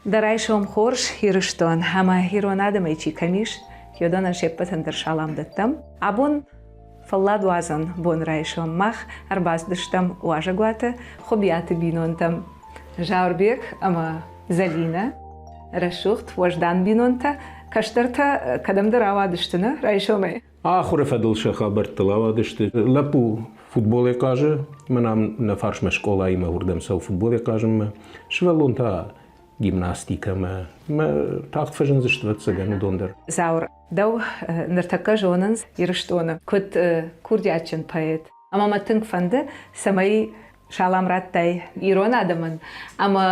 Дарайшом хорш хирыштон, ама хирон адăмайчи камиш, йодонан шеппетен дер шаламдăттăм. Абон фаллад уазан бон райшом мах, арбаздыштам уажагуаты, Хуыбиаты бинонтăм. Жаурбек, ама залина, рашухт, вождан бинонтă, кăстăрты кăдăмдăр авадыштăны райшоме. Ахуре фăдылшы хабăрттăл авадышты. Лăпу футболе кажă, mănam në farshme shkolla ime hurdem sau futbole кажem, shvellonta gimnastică, më takt fëzhën zështëvëtësëgë në donder. Zaur, dau nërtëkë zhonëns i rështonë, këtë kurdiaqën pëjet. Ama më tëngë fëndë, se më i shalam rattaj i ronë adëmën, ama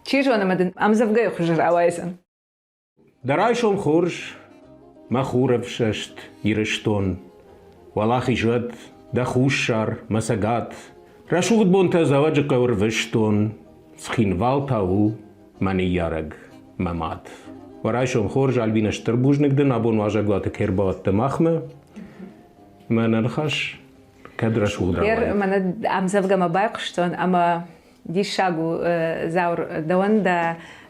që zhonë më dënë, am zëvgëj khuzhër awajzën. Daraj shumë khursh, më khurëv shësht i rështonë, wallah i zhët, da khushar, më sëgat, rashugët bon të zavajë këvër vështonë, s'khin valta u, mani jarëg, më matë. Waraj shumë khursh, albina shtërbuzhnik dën, abon wajaglatë kërbat të mahme, më në nërkhash, këtë rashugë dravajë. Jer, më në am zëvgë më bajë kështon, ama di shagu zaur dëवन da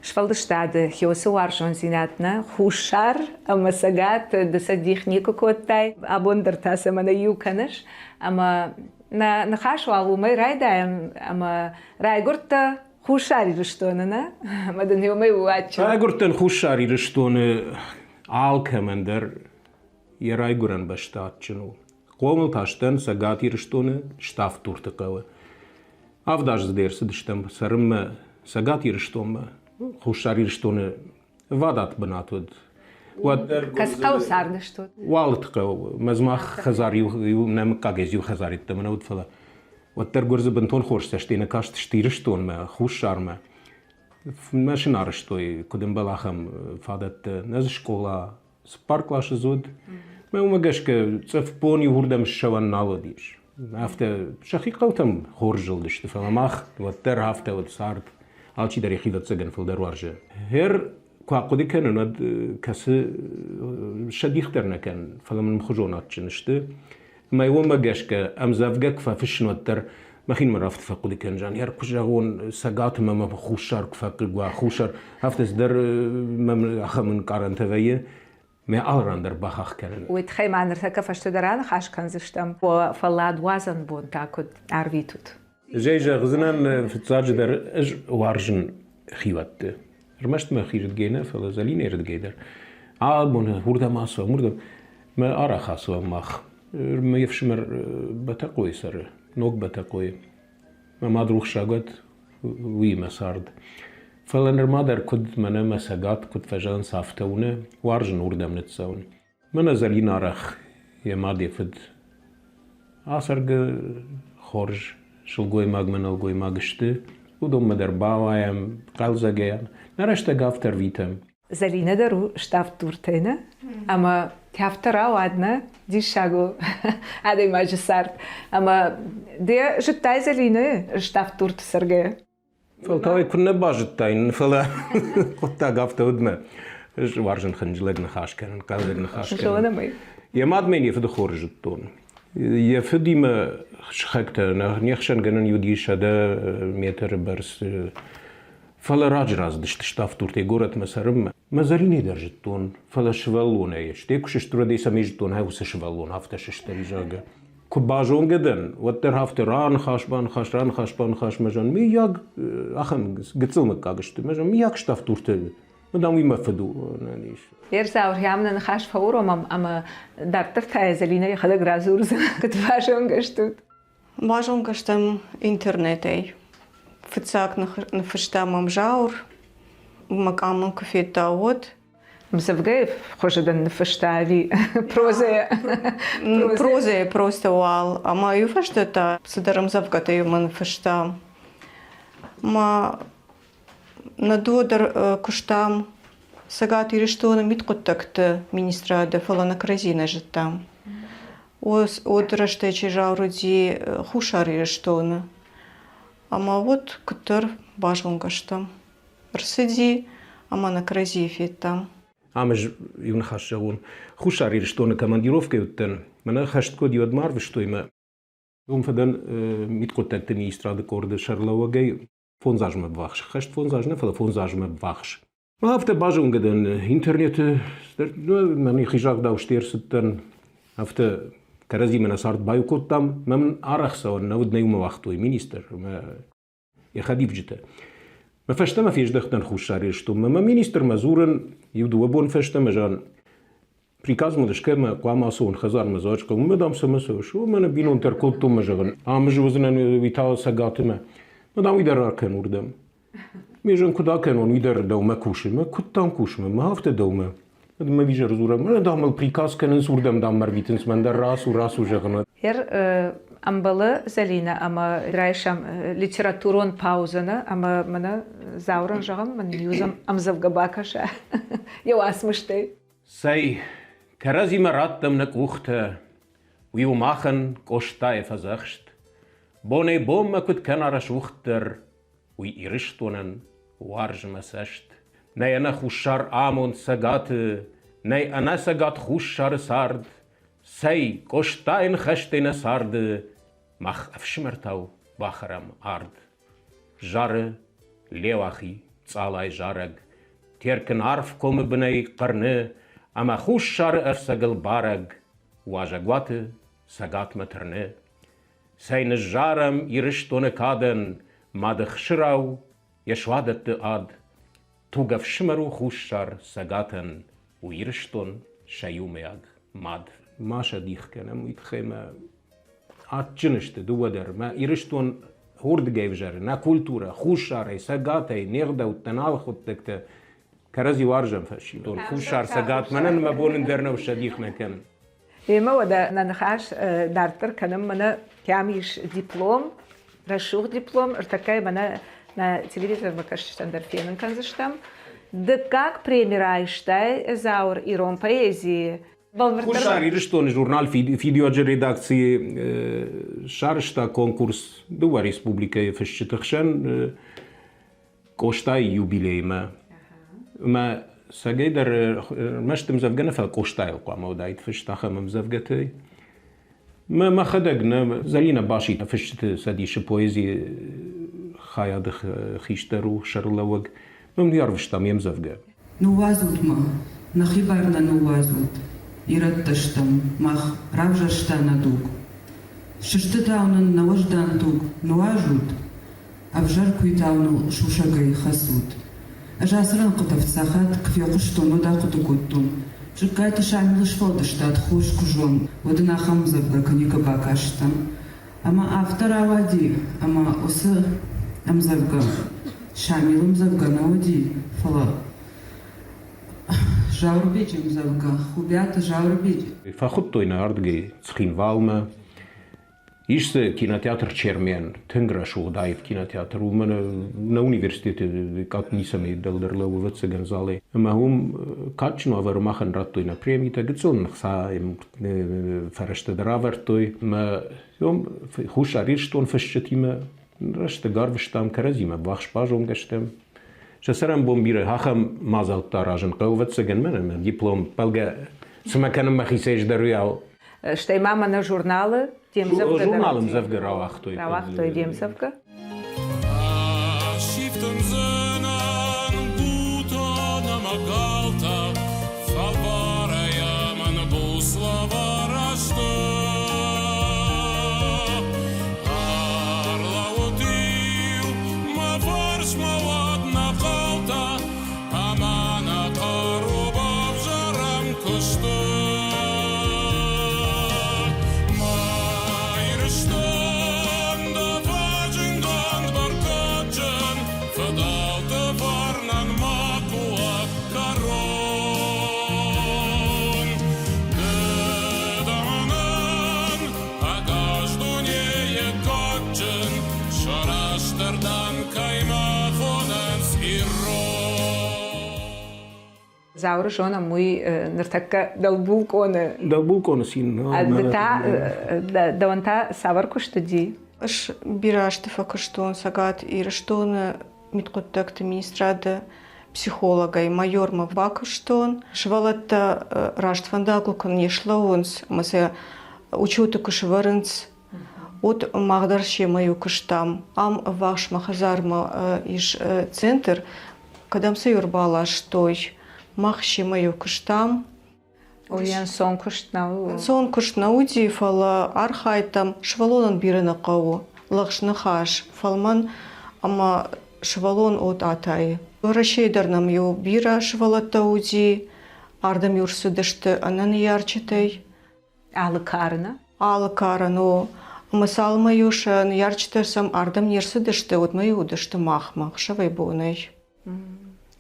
shfaldështadë, hjosu arshon zinatnë, khushar, ama sëgat, dëse dihnikë kotaj, abon dërtasë më në ju kënësh, ama në khashu alu më i rajdajem, ama rajgurtë Хуshari rështonë, në? Më dënë jo me u aqë. Rajgurtën khushari rështonë alke më ndër, i rajgurën bështatë që nu. Komëll të ashtën, së gati rështonë, shtaf tur të këve. Avdash zderë së dështëm, sërëm më, së gati rështonë, khushari rështonë, vadat bënatëd. Këskau sarë dështot? Walët këve, më zmah khazari ju, në më kagez ju khazarit të më në udë fëllë. Вăттăр гурзă бентон хорсă știi năcașt știrășton mă hușarmă mașinară ștoi când balaham fadat năz școla sparkla șezud mă umăgăș că țăf poni hurdam șavan nalădiș afte șahi căutam horjul de știi făla mah văttăr hafte văd sart alții de rehidat țăgăn fel de roarjă her cu acudi kănın ad casă șadihter năcan făla mă mxujonat ce știi ما يوم ما جاش كأم زافجك ففش نوتر ما خين مرافت فقودي كان جان يار كجاون سجات ما خوشار كفاكوا خوشار هفتس در ما أخ من كارنتفية ما ألراندر بخخ كان ويتخيم عن رتكا فاشتدران خاش كان زشتم وفلاد وازن بون تاكد عربيتوت جاي غزنان في تصاج در إج وارجن خيوات رمشت ما خيرت جينا فلا زلين يرد جيدر بون هوردا ماسوا مردا ما أرى خاصوا ماخ ما يفشمر بتقوي سر نوك بتقوي ما دروخ شاقت وي مسارد فلان المادر كد منا مساقات كد فجان صافتونه وارجن وردم نتساون منا زلين عرخ يمادي فد عصر خورج شلقوي ماغ من القوي ماغشتي ودوم مدر باوايم قلزاقيان نرشتا قافتر ويتم زلينة درو شتاف تورتينة أما تهفترا وادنا دي شاغو هذا ما جسارت أما دي جتاي زلينة شتاف تورت سرقة فالتاوي كنا باجتاين فلا قطا قافتا ودما وارجن خنجلق نخاش كان قالق نخاش كان شو أنا مي يماد مين يفد خورج التون يفدي ما شخكتا نيخشن جنن يودي شدا متر برس فلا راجراز دشت شتاف تورتي غورت مسرم مازاليني درجتون فلا شفالون ايش تيكوش اشترودي سميجتون هاوس شفالون هفتش اشتري جاغا كباجون جدن وتر هفتر ران خاشبان خاش ران خاشبان خاش مجان مياغ اخم قتلمك كاغشت مجان مياغ شتاف تورتي مدام يمفدو نانيش يرزاور هيامنا نخاش فورو اما دارتر تاي زلينة يخلق رازورز كتباجون قشتوت باجون قشتم انترنتي فتساك نفشتامم جاور ومقامم كفيت داود مسافقاي خشدن نفشتالي بروزي بروزي بروستوال اما يفشتتا صدرم زفقتا يومن فشتام ما ندودر كشتام ساقاتي رشتونا ميتقوتكت министрада фалана кразина життам одраштай жауру ди хушари рештона Ама вот кытыр бажон каштам. Рсыди, ама на кразифе там. Амж юн хашагун. Хушари что на командировке уттен. Мана хаштко диод марв что има. Фадан mit контакт министра de корде Шарлауагай. фонзажмы бвахш. Хашт фонзажны фала фонзажмы бвахш. Афте бажунгеден интернет мен хижак да уштирсеттен афте Кăрăдзиймăн сарт байукоттам мен арахсан навд неума вахтой министр я хадивжите ما فشتم فيش دختن خوش شاريشتم ما министр мазурен юду бон фештем жан приказ мудышкема квамасон хазар мазачка умдам самасо шо мен бинонтыр коттум жагын амж вознен витал сагатыма мадам уйдар аркен урдам межен куда кен он уйдар дома кушыма куттам кушыма ма хафта дома ما вижу разура мен дамал приказ кенен сурдам дамар витенс мен да расу жагын Амбалы Залина, ама драйшам литературон паузана, ама мана зауран жагам, мен юзам амзавга бакаша. Йо асмышты. Sei Kăрăдзиймăр раттым нăк ухtă, уйу махăн коштай фазăхшт, боне боммă кут кăнарăш ухтăр, уй ирыштонăн уаржмă сăшт. Нăй ăнă хушар амон сăгаты, нăй ăнă сăгат хушар сард, Sei коштай хăштенă сарды, мах афшмыртау бахарам ард. Жары левахи цалай жарăг, теркін арф комы бынай қырны, ама хуш шары ăрсăгыл барăг, уажагваты сагат мăтырны. Сәйні жарым ирыштоны кадын, мадых шырау уыдăттты ад, тугав шымыру хуш шар сагатын, уирыштон шаюмяг мад. Маша дихкенем итхема атчынышты дуадер ма ирыштон хордгевжер на культура хушаре сагатай нердауттан алхоттекте Кăрăдзий варжам фаши тон хушар сагат манен ма болын дернов шадихна кен Ема ода нанхаш дартер кăным мана тямиш диплом рашух диплом ыртакай мана на телевизор макаштандар фенен канзыштам да как премирайштай заур ирон поэзии Хушар ирыштон журнал видеоджи редакции шаршта конкурс дуа республика фешчитăхшен коштай юбилейма ма сагейдер мăштым зăвгăнă фел коштай ҟвама удайт фештахăмым зăвгăтăй ма хăдăгнă Залина баши фешчиты садиши поэзии хаядых хистăру шăрлăвăг мым ярвштам ем зăвгă Ну вазутмă нахибарна ну вазут ираттăштăм мах равжаштана дуг шыштăтаунăн навăждан туг ну ажут абжар куйтауну шушагăй хасут ажасрăн қытăвцахат кфеқуштону да қутăкуттум жыккайты шамилыш фăлдăштат хуш кужом одынахам зăвгă кăникă бакаштăм ама автор авади ама осы амзăвгă шамилым зăвгă науди фăлă Жаурбечем зăвгă, Хуыбиаты жаурбеч. Фахуттойна ардги цхин валма. Ишсе кинотеатр Чермен, Тынграш удаев кинотеатр. У мене на университете как нисаме делдерлăвă вăцăгăн зале. Махум качно авăрмахăн раттойна премита гăцон са им ферăштă дравертой. Ма йом хушар ирштон фăшчăтимă рăштă гарвштам Кăрăдзиймă бахш пажонгăштем. Шесерем бомбире хахам мазалтаражен кăлвăцăгăн мене диплом пăлгă сымакăнăм махисеж дăруял. Штăй мама на журналы, тем зăвгă. Журналым зăвгă равахтой. Равахтой тем зăвгă. Zaură jona mui nărtăcă dălbulcone. Dălbulcone sin. Da onta savar куштăди. Аш бирашты факыштон сагат ирыштон митқуттăкты министрады психолога майорма вакыштон швалатта раст фандаклукын ешлаунс мase учуты кышварынц от мағдар шемаю кыштам. Ам ваш махазарма иш центр, кадамсы юрбала штой. Мах шемаю кыштам. Уян сон кыштнау. Сон кыштнау дифала архайтам швалонан бирена қау. Лăхшны хаш. Фалман ама швалон от атай. Рашейдарнам ю бира швалаттауди. Ардам юрсудышты анан ярчытай. Алы карына. Алы карыну. Мысал маюшан ярчытырсам ардам нерсудышты от маюдышты махмах. Шавай бонай.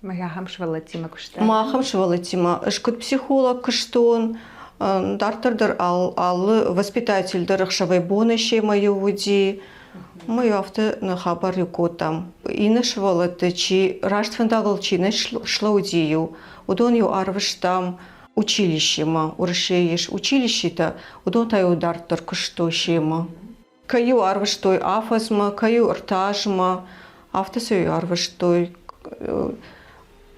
Маяхам Хуыбиатимă кышта. Махам Хуыбиатимă. Ышкыт психолог кыштон. Дартырдыр аллы воспитательдыр шавай бонай шемаю уди. Мы авто на хабар юкотам. Ины Хуыбиаты чи раштфандагыл чины шлаудию. Удон ю арвыштам училищема. Уршееш училище-то. Удон таю дартыр кышто шема. Каю арвыштой афазма, каю ртажма. Автосою арвыштой.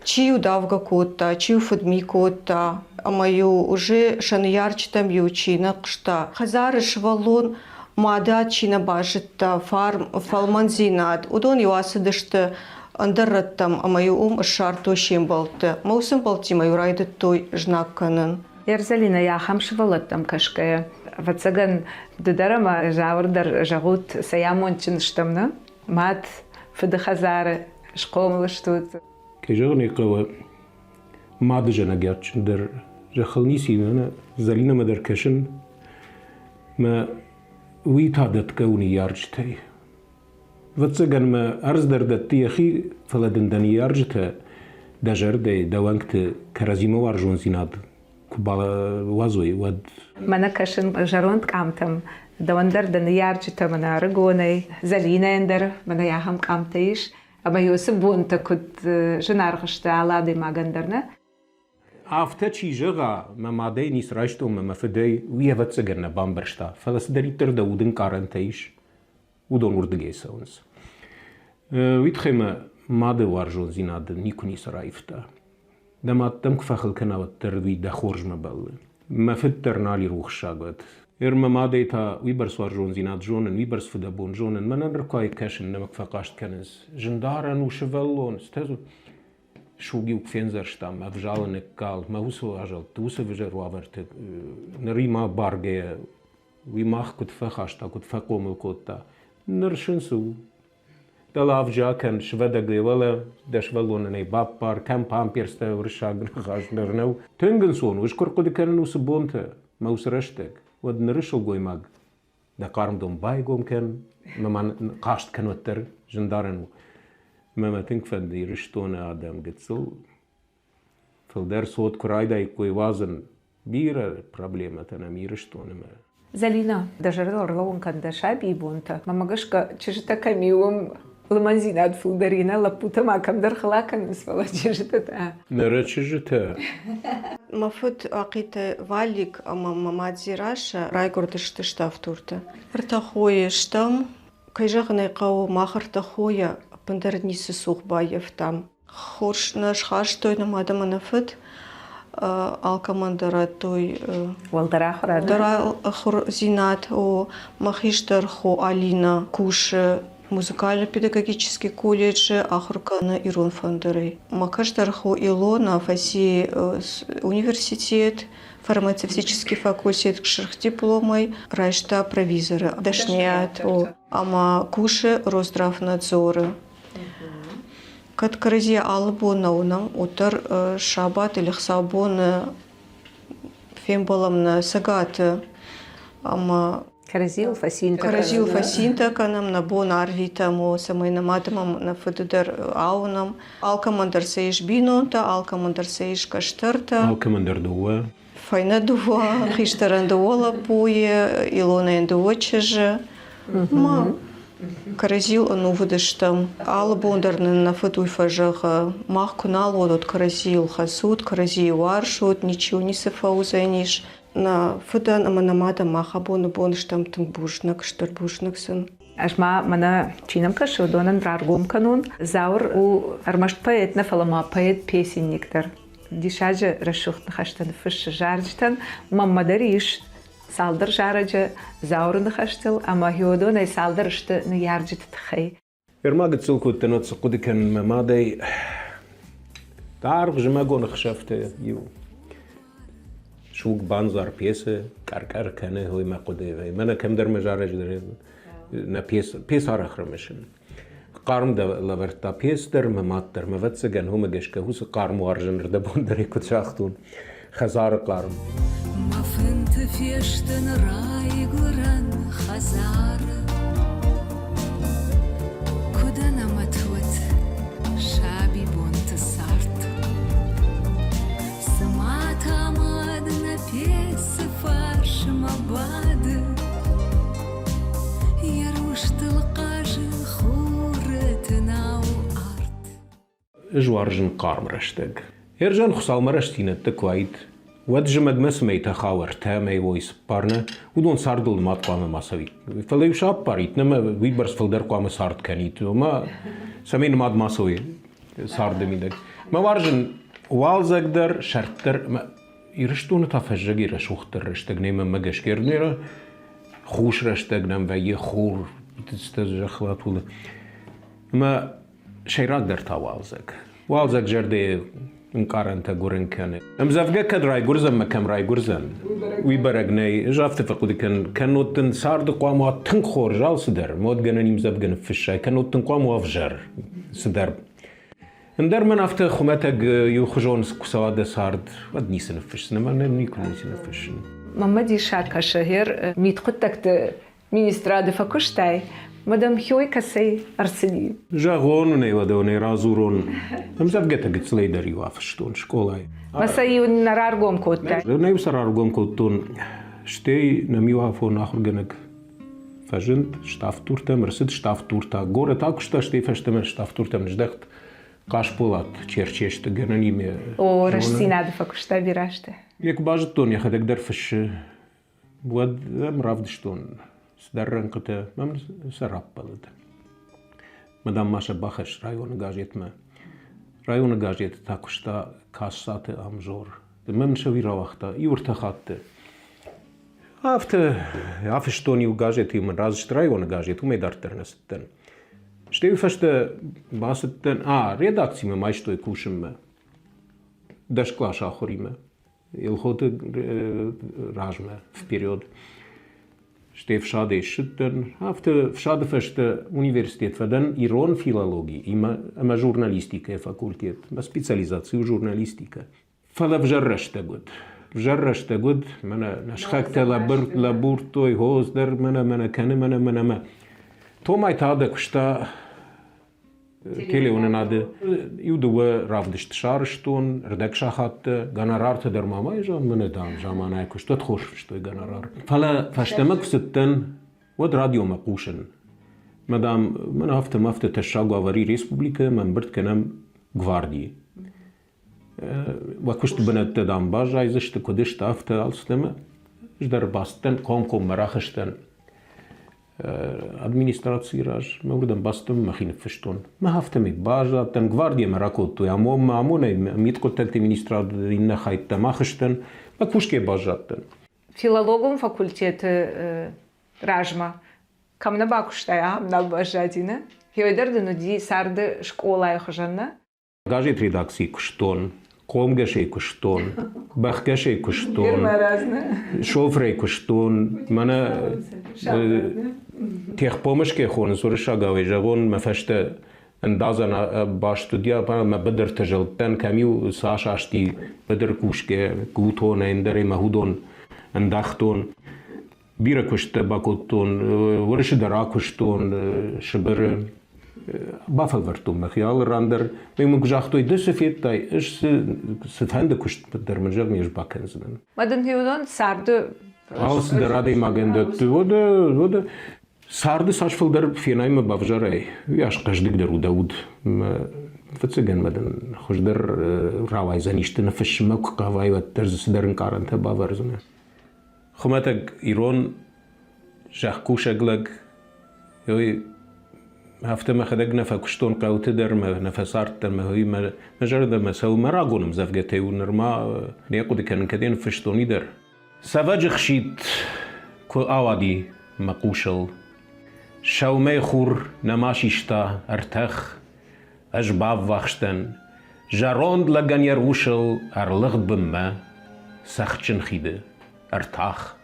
Чию давга кота, чию фудми кота. А мою уже шаньярчтам ю чина кышта. Хазары швалон. Мада чина башытта фалманзинат. Удон ю асыдышты андырраттам, а мою шарто шембалты. Маусым балти мою райды той жнак кăнын. Ерзалина яхам Хуыбиатым кышкая. Вацаган дударама жавырдар жагут саямончын штамны. Мат фыды хазары шкомлы штут. Кежагын иқлава мады жана герчндер жахылниси мана залина мадар кешин ма ويتادت كوني يارجتي واتسجن ما ارزدردت يخي فلدندن يارجته دجردي دوانكت كرزيمو وارجون زيناد كبالا وازوي ود مانا كشن جاروند قامتم دوندردن يارجته منا رجوني زلينا اندر منا ياهم قامتيش اما يوسف بونتا كنت جنارغشتا على دي ما قندرنا After چیزها مادهی نیست راشتم مفدی ویهوت سگرن بامبرشتا فلسدری تر دودن کارنتایش ودون وردگی سونس ویتخم ماده وارجون زیناد نیکنی سرایفتا دماتم کفخل کناوت تر وی دخورج مبل مفد ترنالی روح شاگت ماده تا ویبرس وارجون زیناد جونن ویبرس فدابون جونن منن رکای کشن نمک فقاشت کنز جندارن و شولون استازو شوقي وكفينزر شتام أفجالن قال ما هو سو أجل توسف فجر وافرت نري ما بارجة ويماخ كنت فخاشتا كنت فقوم الكوتا نرشنسو دل أفجا كان شودا قيولا دشولون ني باب بار كم بامبيرستا ورشاق نخاش نرنو تنجنسون وشكر قد كان نوسبونتا ما وسرشتك ود نرشل قوي ماج دا قارم دوم باي قوم كان ما قاشت كان وتر جندارنو ما تنكفن دي رشتونا آدم قتسل فالدر صوت كرايدا يكوي وازن بيرا проблема تنامي رشتونا ما زلينا دجردور لون كان دشابي بونتا ما مغشكا چجتا كميوم لمنزينات فلدرينا لبوتا ما كم در خلاكن نسفلا چجتا نرى چجتا مفت عقيدة والك أما مامادزي راشا رايقردشت штафтурта ارتخوي штам كيجغني قاو ماخر تخويا بندرنيس سوخبايف там хорш наш хаштой намадама нафт алкамандара той дара хорзинат о махистър хо алина куш музыкально-педагогический колледж ахуркана ирон фандары макаштар хо илона фаси университет фармацевтический факультет кшырх дипломой райшта провизора дашнят о ама куше Росздравнадзоры Кат Кăрăдзийӕ албонауна утăр шабат или хсабоны фембаламна сагаты ама Кăрăдзийăл фасинта кăнăм на бон арвитамо самайна матамам на фăдыдăр аунам алкамандăр сăйыш бинонтă алкамандăр сăйыш кăстăрты алкамандăр дуа файна дуа хистăрын дуола пуе илона дуочыжы ма Кăрăдзийăл ну выдыштам албондарны на фăтуй фăжăхă мах кунал от Кăрăдзийăл хасут Кăрăдзийăл варшут ничего не сăфаузăниш на фăдан аманамата мах абоны боныштам тың бушнăк штăр бушнăксăн Ашма мана чинам кашу донан раргум канун заур у армашт поэт на фалама поэт песенниктер дишажы рашухтны хаштан фыш жарджтан маммадариш saldır jaracı zaurını haştıl ama hiyodo ne saldır işte ne yarcıt tıxay. Irmagı çılkut tenot sıkıdiken memadey darg jmagon xşafte yu. Şug banzar piyese karkar kane hoy maqode mana kemder mejaraj dere na piyes araxramışın. Qarm da lăvărd ta piyesder mematder mevetsegan home geşke hus qarm warjınır da bondere kutsaxtun. Xazar qarm. Mafıntı fieşten rayguran xazar. Kudana matut şabi bontı sart. Sımah tamadına piyesi farşıma badı. Yaruştıl qajın xuretnav art. Jwarjın qarm rështeg. Erjan xusalmarashtinë të kuajt, wadjëmëd mësmej të khawër të me i vojës parnë, u do në sardull matë kwa me masavit. Fëllë u shapë parit, në me vibërës fëllder kwa me sardë kanit, ma sa me në matë masoj sardë midek. Ma warjën walzëgdër, shërtër, i rështu në ta fëzhëg i rëshuhtër rështeg, ne me më gëshker njërë, xush rështeg në më vejë khur, të zhëkhvatullë. Ma shëjragdër ta walzëg. Walzëg gjërde în carântă gurencane. Am zavgă că drai gurzăm mă cam rai gurzăm. Uibereg nei jafte făcut că nu ten sard cu am atât horjal să der. Mod gănă nim zavgă fișai că nu ten cu am avjer să der. În der mă aftă xumeteg eu xujon cu sawa de sard. Vad nisën fiș, ne mă nicul nisën fiș. Mama di şarka şehir mitquttak te ministra de fakushtai. Madam hioi kasei arsidi. Jagon ne văd ne razuron. Am zavgă te gitsleider eu afșton școlai. Masai un narargom kotta. Ne usarargom koton. Ștei ne miu afo nachurgeneg. Fajent stafturtem, rsit stafturta. Gore takusta ștei feștemen stafturtem njdekt. Kaşpolat çerçeşte gönenime. O rashtina de fakushtai biraște. E cu bajeton, e hadek der fiş. Văd am ravdishton. Sderren câte am să rappălăd. Madam mașa bahaș raion gajetme. Raion gajet takusta kasate am jor. Mem să virawachta iurta hatte. Afte u gajet im raz raion gajet umei dar ternesten. Știu făște basetten redakcime mai ștoi kușme. Dashklașa horime. El hote rajme в период. Știu všade šitten, všade făște universitet veden iron filologii, ima jurnalistică e facultet, ma specializație jurnalistică. Fala vjarrăște gud, mana nașhacte la burtoi hozder, mana kănı, Tomai tada custa telefonade, eu două ravdist șarșton, redacșa hatte, ganararte der mama, ja mene dam, ja mana custa tot hoș ștoi ganarar. Fala faștema custen, od radio ma cușen. Madam, mene hafte teșagu avari republică, mă îmbărt cănăm gvardii. Wa custa bănăte dam baja, izăște codește hafte alsteme, își dar basten, com mărahășten. Administrații raj, mă urdım bastım mahine fështon. Mă hafte mi baja, ten gvardie mă rakotu, amone mit contacte ministra din haite mahășten, mă cușke bajaten. Filologum fakultet rajma. Kam na bakushtai am na bajadine. Hiyoder de nudi sardı şkola yaxjanna. Gajet redaksii kushton. Komgeșei kushton, bahgeșei kushton, șofrei kushton, mana tehpomeșke xon, surșa gave jagon, mă făște în dazana ba studia, mă bedr tejelten, camiu sașa ști bedr cușke, guton, endere mahudon, îndachton, bire kushte bakoton, urșe dara kushton, șber Bafel vertum mechial rander, me mă gjahtoi de se fietai, se fende kust der menjer mi bakenznen. Madın hiyodon sardı. Als der rade magendet, vode sardı saçfıl der fienay me bavjarei. Yaş qajdik der udaud. Fëtsegen madın xoş der raway zanishte nefshme ku qavay ve terz derin karante baverzne. Xumeteg iron jahkushegleg yoy هفته ما خدق نفا كشتون قوت در ما نفا صارت در ما هوي ما مجرد ما سو ما راغونم زفقتي ونرما نيقود كان كدين فشتوني در سوج خشيت كو آوادي مقوشل شومي خور نماشيشتا ارتخ أجباب وخشتن جاروند لغن يروشل لغد بما سخچن خيده ارتاخ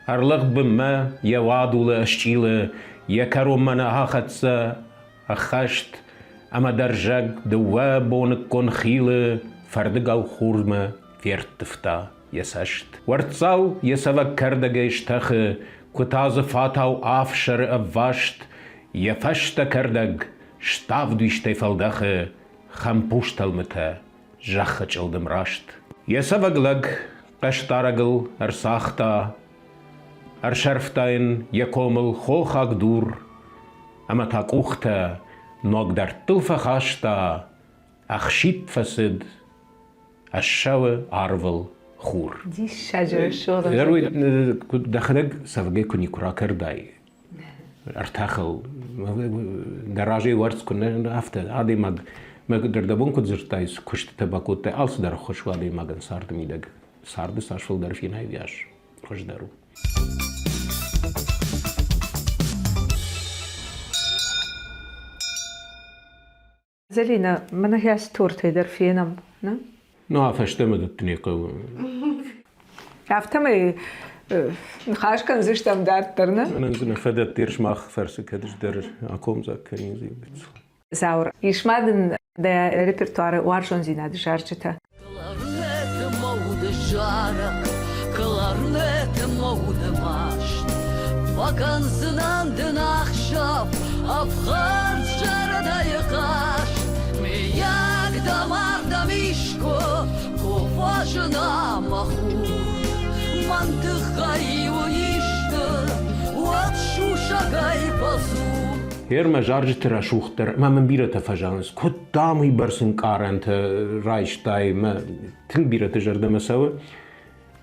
لغد بما يوادول اشچيل يكرو منها خدسه أخشت أما درجك دوابون كون خيل فردقاو خورمه فيرتفتا يسشت ورتساو يسوك كردگه اشتخ كتاز فاتاو آفشر أفاشت يفشت كردگ شتاف دوشتي فلدخ خمپوشتل مته جخ چلدم راشت يسوك لگ قشتارگل ارساختا ارشرفتاين يكومل خوخاك دور أما تاقوختا نقدر تلفخاشتا أخشيت فسد الشوى عرفل خور دي الشجرة شغل يروي دخلك سفجي كوني كرا كرداي ارتاخل دراجي ورس كنا أفتا عادي ما قدر دبون كنت زرتايس كشت تباكوت ألس در خوش وادي ماغن سارد ميدق سارد ساشفل در فين هايدياش خوش دارو زلينا من هي ستورتي در فينم نه؟ نو فشتم التنيقة عفتمي خاش كان زشتم دارترنا أنا نزل فدت تيرش ماخ فرس كدش در أقوم زكني زي بتس زاور يشمادن ده ريبرتوار وارشون زينا دشارجتا Klarnet mode jarak, klarnet mode maşt. Vakansın andın akşam, afgançlarda yıkaş. Miyak damarda mişko, kufajına mahur. Mantık kayı işte, vat şu şagay pasur. هير ما جارج ترى شوختر ما من بيرة تفجانس كنت دامي برسن قارنت رايشتاي ما تن بيرة تجرد مساوي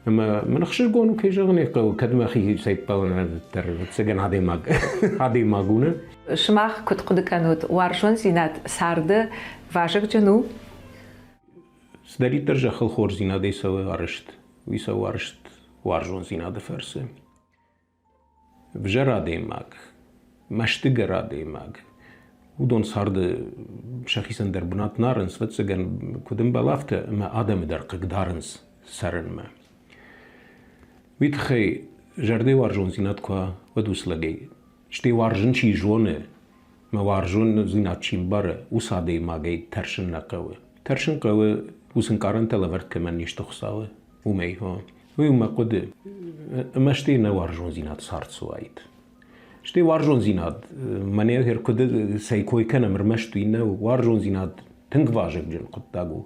ما نخشش قونو كي جغني قو كدما أخي سيباون تر تسجن هادي ماغونا سمах كنت قد كانت وارشون زينات سارد واجك جنو سداري ترجع خل خور زينا دي سوي عرشت ويسوي عرشت وارجون زينا دفرسه بجرا دي ماغ مشتقرا دي ماغ ودون سارد شخيصن در بنات نارنس وتسجن كدم بلافته ما آدم در قدارنس سرن ما ويتخي جردي وارجون زينات كوا ودوس لغي شتي وارجن شي جونه ما وارجون زينات شين بره وسادي ماغي ترشن نقوه ترشن قوه وسن قارن لەوەرد كمان يشتخصاوه ومي هو ويوم قد مشتي نوارجون زينات صارت سوايت شتي وارجون زينات مني هير كد سيكوي كان مرمشتو إنه وارجون زينات تنقواجك جن قطاقو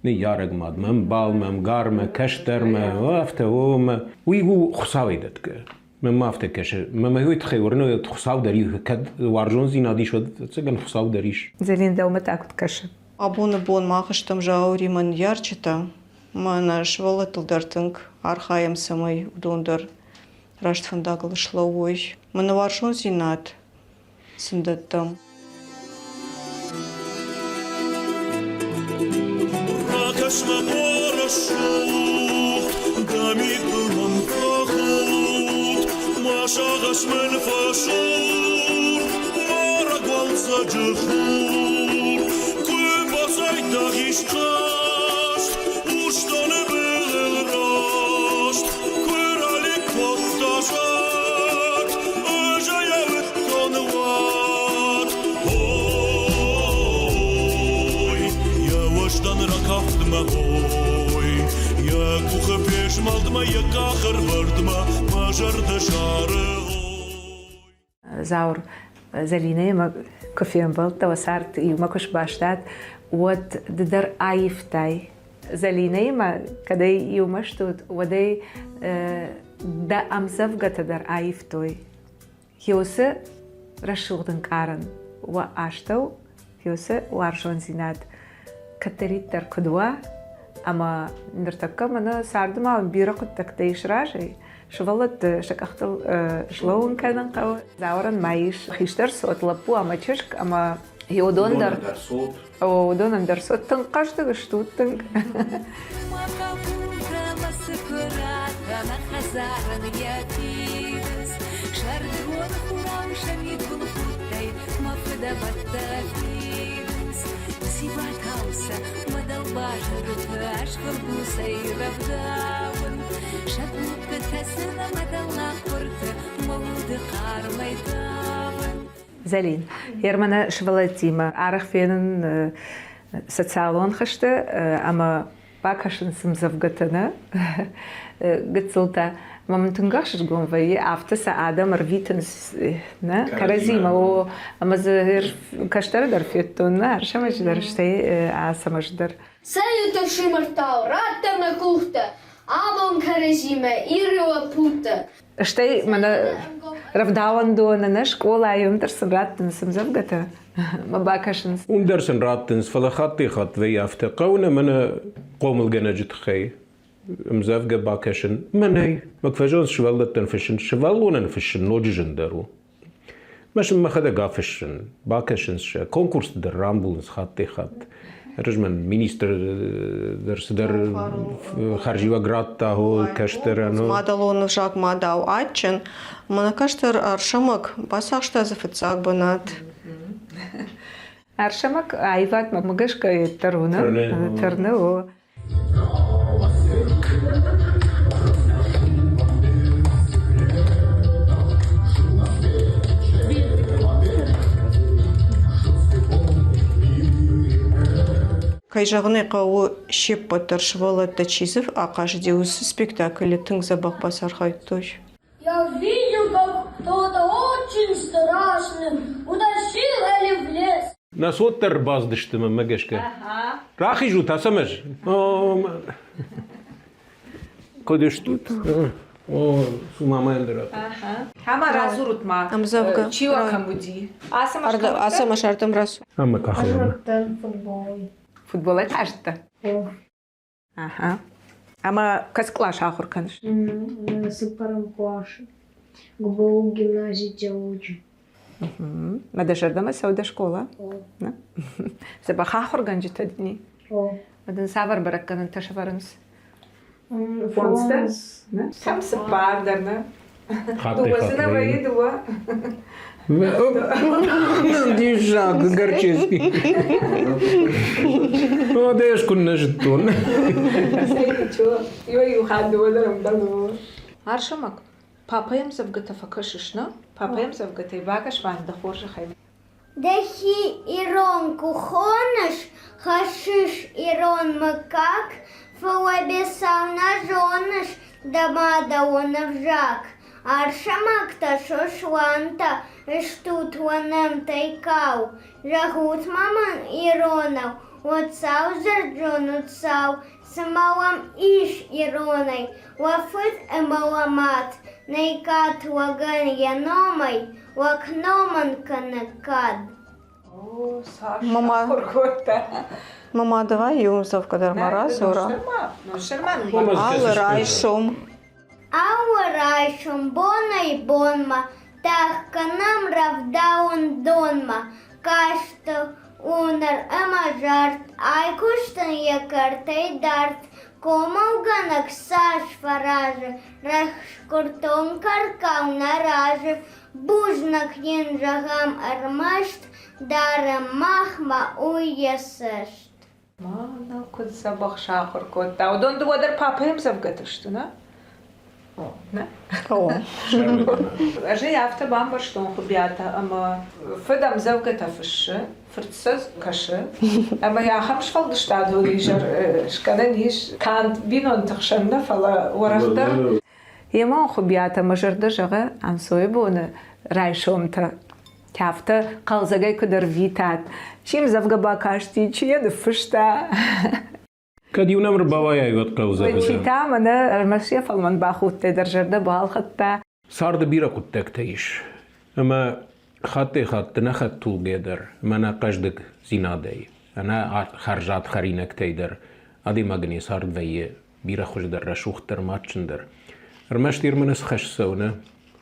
نيارق ماد من بال من قارمة كشتر ما ëfтауын ويهو خصاوي دتك ما افتكرش ما هو يتخيورنا تخصاو دريه كد وارجون زينادي شد تسجن خصاو دريش زين دوما تاكل كشف Абуны бон махыштым жаури мын ярчыта, мана швалы тылдартынг архаем самый удондыр рашт фандагыл шлауой. Мына варшон зинат сындаттым. Ракашма порошу, гамит бұрын қағыт, машағаш мен фашур, марак балса жығыр, көп асайта ғишқаш, ұштаны білір раст, көр әлік қотташат, өжая үттаны ват. Ой, яваштан ракафтыма ой, я кухы пешмалдыма, я кахыр бардыма, мажарды шары ой. زاور زلينة ما كفيان بلطة وصارت يوم كش باشتات ود در عايف تاي زلينة ما كدي يوم شتوت ودي دا أمزفقة در عايف توي هيوسة رشوغدن كارن وعاشتو هيوسة وارجون زينات كتريت در كدوا أما نرتكب منا ساردما بيرقد تكتيش راجي شغلت شكختل شلون كان قو زاورن مايش خيشتر صوت لبو أما تشك أما يودون در أو دون در صوت تنقش دغشتو تنق Макапура масыпырата أنا خزارن ياتيس شردون خوران شميد بالخوتي مفدا بطافيس سيبات هاوسا مدل باجرت أشكر بوسي رفداون شكوك تسنا مدل ناقرت مولد قار ميتاون Zəlin. Yermana şvalatimə arıq fenin социалон хышты, ама бакашын сымзавгатына гыцылта мамтынгашыр гонвай автоса адам рвитенс на каразима о амазыр каштардар феттонна аршамаждар штай асамаждар. Салют шимартау раттана кухта абон каразима ирва пута. Штай мана равдауан дона на школа юмтарсын раттын сымзавгата. مباكشنز وندرسن راتنز فلا خطي خط في أفتا قونا من قوم الجناجت خي مزافقة باكشن من هي مكفجون شوال تنفشن شوالونا نفشن نوججن دارو مش ما خدا قافشن باكشنز شا كونكورس در رامبولنز خطي خط رجمن مينيستر درس در خارجي وقراتا هو كشترانو مادالون جاك ماداو اتشن من كشتر ارشمك باساشتا زفتساق بنات Аршамак аивадмы мыгышка тырны о. Кайжағыны қауы шеп батыр уыдăттта чизыв ақаш деуз спектакль тың забақ басар хайтой. Я видел, как кто-то очень страшный утащил Эли в лес. Нас оттер баздышты мэгешке. Рахи жут асамеш. Кодеш тут. О, сумамендра. Хама разурутма. Амзавга. Чио камуди. Асамаш артым расу. Ама кахлама. Футбол кажется. Ага. Ама касклаш ахур каныш. Сыпарым клашы. Губу гимназии учу. Мадашардама сауда школа. Забаха ахур ганжита дни. Мадан савар баракканын ташаварынс. Фонста? Сам сыпардарна. Дуасына ваидуа. Дижак горческий. О, дэшку на жетон. Аршамак, папаем завгата факашишна, папаем завгата и багаш ванда хорзăхтыл. Дахи ирон кухонаш, хашиш ирон макак, фауабесал на жонаш, дамада он вжак. Аршамак ташош ванта, штут ванам тайкау, жагут маман иронов, отцау зарджон отцау, самалам иш иронай, вафыт эмаламат, найкат ваган яномай, вакноман канакад. О, Саша, Мама. хоргота. Мама, давай юмсов кадар маразура. Ал райшом. Ауарайшум бонай бонма, тах кăнăм равдауын донма, кашты унар амажарт, айкуштын якартay дарт, комалганак саш фаражы, рахшкуртон каркау наражы, бужнак янжагам армашт, дарым махма уясышт. Мана код забах шахур кота. Удон дуадар папаем завгатышты, на? Ne? Ажи яфта бамба штон Хуыбиата, ама фыдам завгата фышы, фыртсыз кашы, ама яхам шфалдыштад хулижар шканын иш кант бинонты хшанна фала орахтар. Ема Хуыбиата мажырды жағы ансой боны райшомта. Кяфта қалзагай кудар витат. Чим завга бакашти, чиеды фышта. كدي ونمر بوايا يوتقو زاد. وشيتا منا المشي فالمن باخوت درجة بالخطة. صار دبيرة كتك تعيش. أما خط نخت طول قدر. ما أنا قصدك زينادي. أنا خرجات خرينك تيدر. أدي مغني صار ذي بيرة خوش در رشوخ در ماتشن در. رمشتير منس خش سونا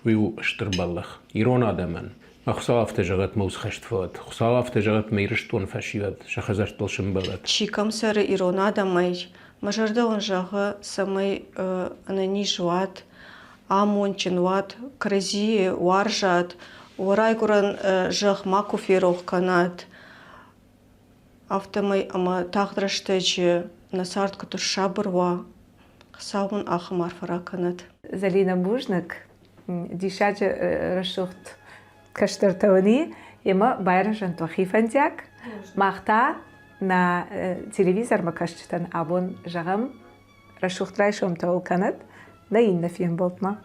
ويو اشتر بالخ. يرون آدمان. أخصاف تجربة موس خشت فات. أخصاف تجربة ميرشتون فشيات. شخزرت الشمبلات. Чикам сары ирона дамай. Мажарда он жағы самый анани жуат, амончин ват, крази уаржат, урай куран жақ макуферух канат. Автомай ама тағдыраштачы насарт кутур шабырва, саун ахым арфара канат. Залина Бужнак, дишачы рашухт кăстăртăуни, ема байрăншăн тухифăнтяк, махта на телевизор макашчытан абон жағым рашухтрай шомтăул канат, да инна фем болтма.